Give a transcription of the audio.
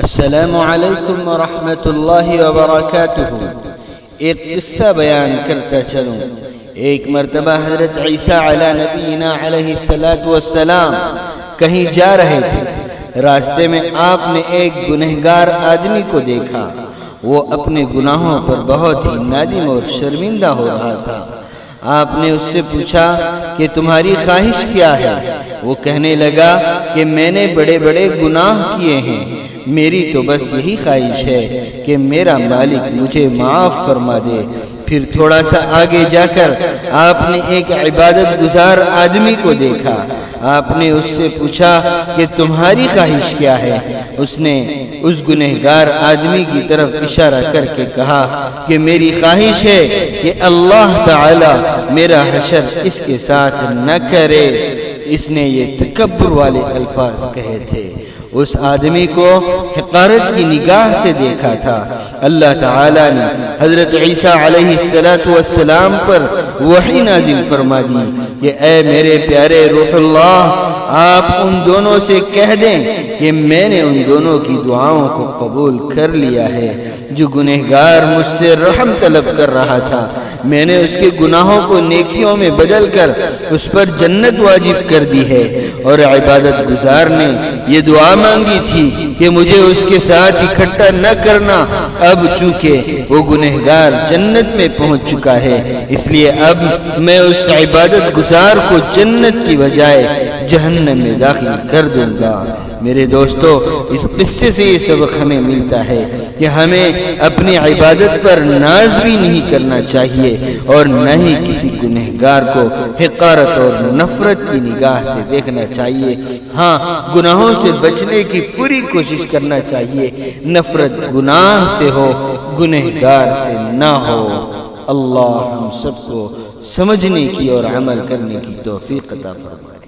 السلام علیکم ورحمۃ اللہ وبرکاتہ۔ ایک قصہ بیان کرتا چلوں۔ ایک مرتبہ حضرت عیسیٰ علی نبینا علیہ السلام کہیں جا رہے تھے۔ راستے میں آپ نے ایک گنہگار آدمی کو دیکھا۔ وہ اپنے گناہوں پر بہت ہی نادم اور شرمندہ ہو رہا تھا۔ آپ نے اس سے پوچھا کہ تمہاری خواہش کیا ہے؟ وہ کہنے لگا کہ میں نے بڑے بڑے گناہ کیے ہیں، میری تو بس یہی خواہش ہے کہ میرا مالک مجھے معاف فرما دے۔ پھر تھوڑا سا آگے جا کر آپ نے ایک عبادت گزار آدمی کو دیکھا۔ آپ نے اس سے پوچھا کہ تمہاری خواہش کیا ہے؟ اس نے اس گنہگار آدمی کی طرف اشارہ کر کے کہا کہ میری خواہش ہے کہ اللہ تعالی میرا حشر اس کے ساتھ نہ کرے۔ اس نے یہ تکبر والے الفاظ کہے تھے۔ اس آدمی کو حقارت کی نگاہ سے دیکھا تھا۔ اللہ تعالی نے حضرت عیسیٰ علیہ السلام پر وحی نازل فرما دی کہ اے میرے پیارے روح اللہ، آپ ان دونوں سے کہہ دیں کہ میں نے ان دونوں کی دعاؤں کو قبول کر لیا ہے۔ جو گنہگار مجھ سے رحم طلب کر رہا تھا، میں نے اس کے گناہوں کو نیکیوں میں بدل کر اس پر جنت واجب کر دی ہے۔ اور عبادت گزار نے یہ دعا مانگی تھی کہ مجھے اس کے ساتھ اکٹھا نہ کرنا۔ اب چونکہ وہ گنہگار جنت میں پہنچ چکا ہے، اس لیے اب میں اس عبادت گزار کو جنت کی بجائے جہنم میں داخل کر دوں گا۔ میرے دوستو، اس قصے سے یہ سبق ہمیں ملتا ہے کہ ہمیں اپنی عبادت پر ناز بھی نہیں کرنا چاہیے اور نہ ہی کسی گنہگار کو حقارت اور نفرت کی نگاہ سے دیکھنا چاہیے۔ ہاں، گناہوں سے بچنے کی پوری کوشش کرنا چاہیے۔ نفرت گناہ سے ہو، گنہگار سے نہ ہو۔ اللہ ہم سب کو سمجھنے کی اور عمل کرنے کی توفیق عطا فرمائے۔